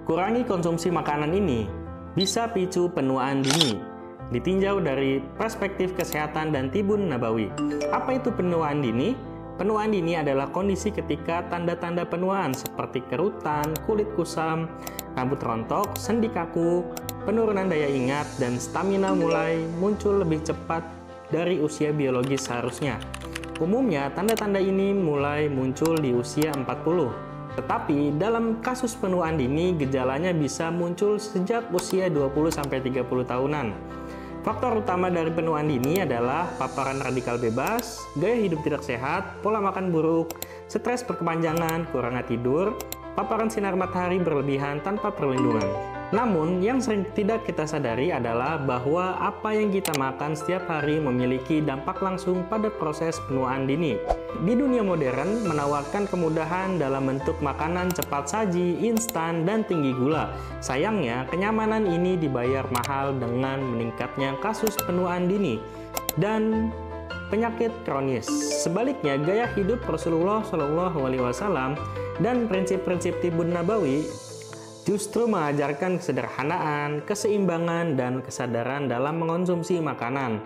Kurangi konsumsi makanan ini bisa picu penuaan dini. Ditinjau dari perspektif kesehatan dan Tibun Nabawi. Apa itu penuaan dini? Penuaan dini adalah kondisi ketika tanda-tanda penuaan seperti kerutan, kulit kusam, rambut rontok, sendi kaku, penurunan daya ingat, dan stamina mulai muncul lebih cepat dari usia biologis seharusnya. Umumnya, tanda-tanda ini mulai muncul di usia 40. Tetapi, dalam kasus penuaan dini, gejalanya bisa muncul sejak usia 20-30 tahunan. Faktor utama dari penuaan dini adalah paparan radikal bebas, gaya hidup tidak sehat, pola makan buruk, stres berkepanjangan, kurangnya tidur, paparan sinar matahari berlebihan tanpa perlindungan. Namun, yang sering tidak kita sadari adalah bahwa apa yang kita makan setiap hari memiliki dampak langsung pada proses penuaan dini. Di dunia modern, menawarkan kemudahan dalam bentuk makanan cepat saji, instan, dan tinggi gula. Sayangnya, kenyamanan ini dibayar mahal dengan meningkatnya kasus penuaan dini dan penyakit kronis. Sebaliknya, gaya hidup Rasulullah SAW dan prinsip-prinsip Tibun Nabawi justru mengajarkan kesederhanaan, keseimbangan, dan kesadaran dalam mengonsumsi makanan.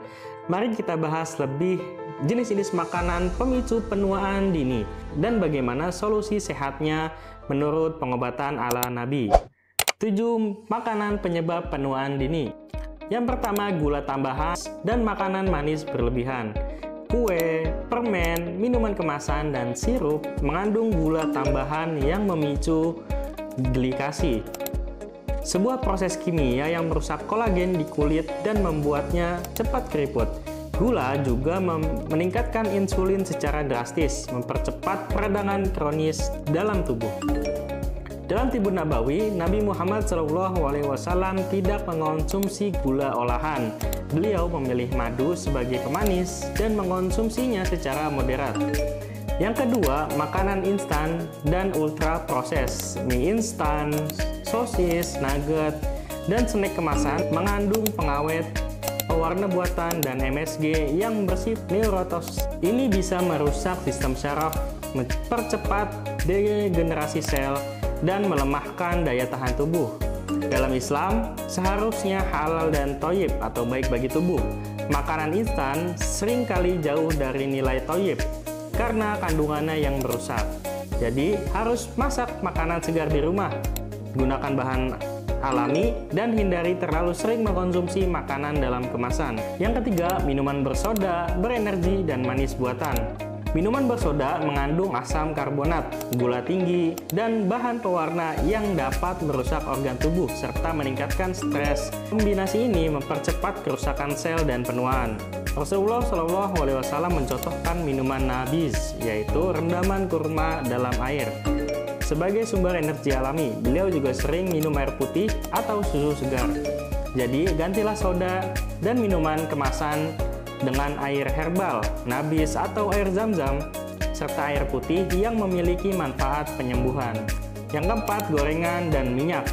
Mari kita bahas lebih jenis-jenis makanan pemicu penuaan dini dan bagaimana solusi sehatnya menurut pengobatan ala Nabi. 7 makanan penyebab penuaan dini. Yang pertama, gula tambahan dan makanan manis berlebihan. Kue, permen, minuman kemasan, dan sirup mengandung gula tambahan yang memicu glikasi, sebuah proses kimia yang merusak kolagen di kulit dan membuatnya cepat keriput. Gula juga meningkatkan insulin secara drastis, mempercepat peradangan kronis dalam tubuh. Dalam Tibun Nabawi, Nabi Muhammad SAW tidak mengonsumsi gula olahan. Beliau memilih madu sebagai pemanis dan mengonsumsinya secara moderat. Yang kedua, makanan instan dan ultra proses. Mie instan, sosis, nugget, dan snack kemasan mengandung pengawet, pewarna buatan, dan MSG yang bersifat neurotoksik. Ini bisa merusak sistem saraf, mempercepat degenerasi sel, dan melemahkan daya tahan tubuh. Dalam Islam, seharusnya halal dan thayyib atau baik bagi tubuh. Makanan instan seringkali jauh dari nilai thayyib karena kandungannya yang merusak. Jadi, harus masak makanan segar di rumah. Gunakan bahan alami dan hindari terlalu sering mengkonsumsi makanan dalam kemasan. Yang ketiga, minuman bersoda, berenergi, dan manis buatan. Minuman bersoda mengandung asam karbonat, gula tinggi, dan bahan pewarna yang dapat merusak organ tubuh serta meningkatkan stres. Kombinasi ini mempercepat kerusakan sel dan penuaan. Rasulullah SAW mencontohkan minuman nabiz, yaitu rendaman kurma dalam air. Sebagai sumber energi alami, beliau juga sering minum air putih atau susu segar. Jadi, gantilah soda dan minuman kemasan dengan air herbal, nabiz atau air zam-zam, serta air putih yang memiliki manfaat penyembuhan. Yang keempat, gorengan dan minyak.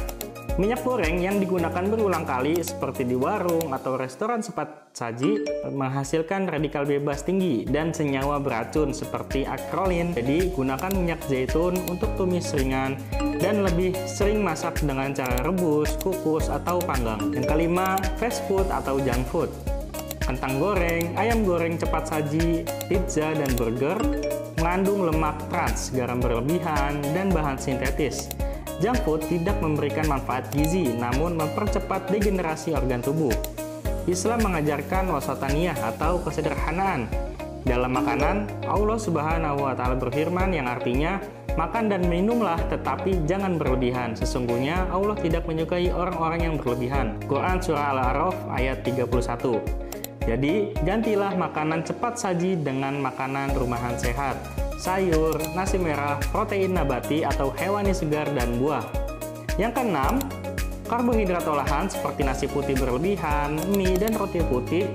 Minyak goreng yang digunakan berulang kali seperti di warung atau restoran cepat saji menghasilkan radikal bebas tinggi dan senyawa beracun seperti akrolin. Jadi, gunakan minyak zaitun untuk tumis ringan dan lebih sering masak dengan cara rebus, kukus, atau panggang. Yang kelima, fast food atau junk food. Kentang goreng, ayam goreng cepat saji, pizza, dan burger mengandung lemak trans, garam berlebihan, dan bahan sintetis. Junk food tidak memberikan manfaat gizi, namun mempercepat degenerasi organ tubuh. Islam mengajarkan wasataniyah atau kesederhanaan. Dalam makanan, Allah Subhanahu wa Ta'ala berfirman yang artinya, makan dan minumlah tetapi jangan berlebihan. Sesungguhnya Allah tidak menyukai orang-orang yang berlebihan. Quran Surah Al-A'raf ayat 31. Jadi, gantilah makanan cepat saji dengan makanan rumahan sehat. Sayur, nasi merah, protein nabati atau hewani segar, dan buah. Yang keenam, karbohidrat olahan seperti nasi putih berlebihan, mie, dan roti putih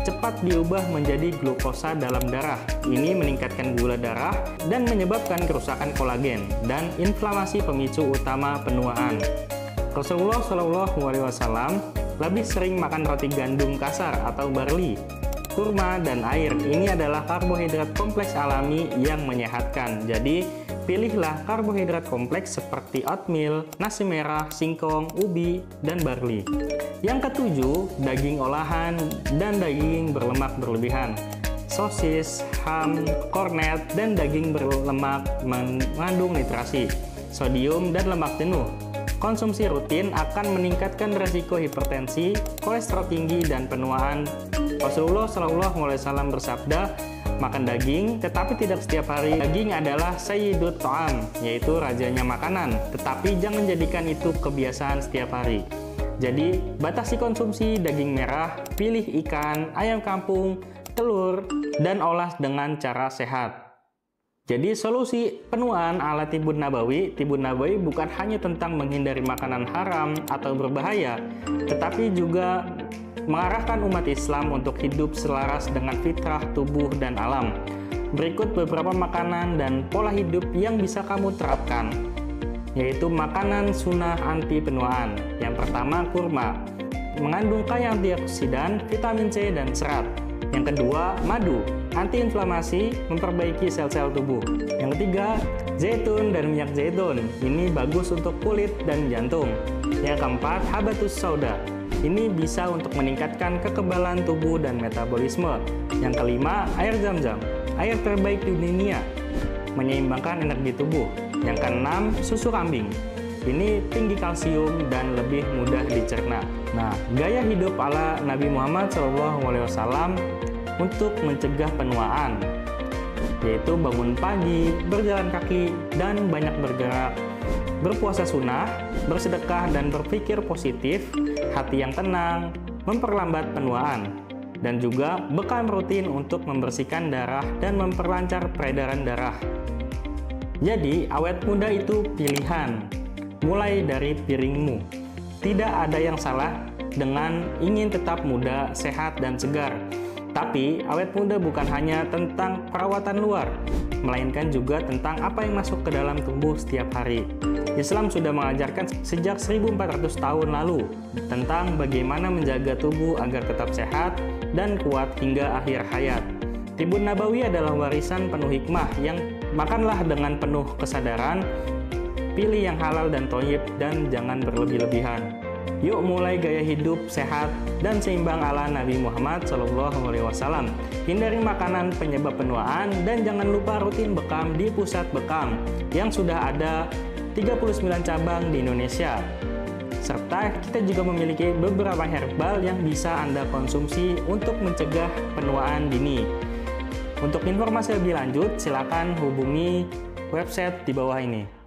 cepat diubah menjadi glukosa dalam darah. Ini meningkatkan gula darah dan menyebabkan kerusakan kolagen dan inflamasi pemicu utama penuaan. Rasulullah SAW lebih sering makan roti gandum kasar atau barley, kurma, dan air. Ini adalah karbohidrat kompleks alami yang menyehatkan. Jadi, pilihlah karbohidrat kompleks seperti oatmeal, nasi merah, singkong, ubi, dan barley. Yang ketujuh, daging olahan dan daging berlemak berlebihan. Sosis, ham, kornet, dan daging berlemak mengandung nitrasi, sodium, dan lemak jenuh. Konsumsi rutin akan meningkatkan resiko hipertensi, kolesterol tinggi, dan penuaan. Rasulullah Shallallahu Alaihi Wasallam bersabda, makan daging, tetapi tidak setiap hari. Daging adalah sayyidut ta'am, yaitu rajanya makanan, tetapi jangan jadikan itu kebiasaan setiap hari. Jadi, batasi konsumsi daging merah, pilih ikan, ayam kampung, telur, dan olah dengan cara sehat. Jadi solusi penuaan ala Tibun Nabawi bukan hanya tentang menghindari makanan haram atau berbahaya, tetapi juga mengarahkan umat Islam untuk hidup selaras dengan fitrah tubuh dan alam. Berikut beberapa makanan dan pola hidup yang bisa kamu terapkan, yaitu makanan sunnah anti penuaan. Yang pertama, kurma. Mengandung kaya antioksidan, vitamin C, dan serat. Yang kedua, madu, antiinflamasi, memperbaiki sel-sel tubuh. Yang ketiga, zaitun dan minyak zaitun. Ini bagus untuk kulit dan jantung. Yang keempat, habatus sauda. Ini bisa untuk meningkatkan kekebalan tubuh dan metabolisme. Yang kelima, air zam-zam, air terbaik di dunia, menyeimbangkan energi tubuh. Yang keenam, susu kambing. Ini tinggi kalsium dan lebih mudah dicerna. Nah, gaya hidup ala Nabi Muhammad SAW untuk mencegah penuaan, yaitu bangun pagi, berjalan kaki, dan banyak bergerak, berpuasa sunnah, bersedekah, dan berpikir positif, hati yang tenang, memperlambat penuaan, dan juga bekam rutin untuk membersihkan darah dan memperlancar peredaran darah. Jadi, awet muda itu pilihan, mulai dari piringmu. Tidak ada yang salah dengan ingin tetap muda, sehat, dan segar. Tapi, awet muda bukan hanya tentang perawatan luar, melainkan juga tentang apa yang masuk ke dalam tubuh setiap hari. Islam sudah mengajarkan sejak 1400 tahun lalu tentang bagaimana menjaga tubuh agar tetap sehat dan kuat hingga akhir hayat. Tibun Nabawi adalah warisan penuh hikmah yang makanlah dengan penuh kesadaran, pilih yang halal dan thayyib, dan jangan berlebih-lebihan. Yuk mulai gaya hidup sehat dan seimbang ala Nabi Muhammad SAW. Hindari makanan penyebab penuaan dan jangan lupa rutin bekam di pusat bekam yang sudah ada 39 cabang di Indonesia. Serta kita juga memiliki beberapa herbal yang bisa Anda konsumsi untuk mencegah penuaan dini. Untuk informasi lebih lanjut, silakan hubungi website di bawah ini.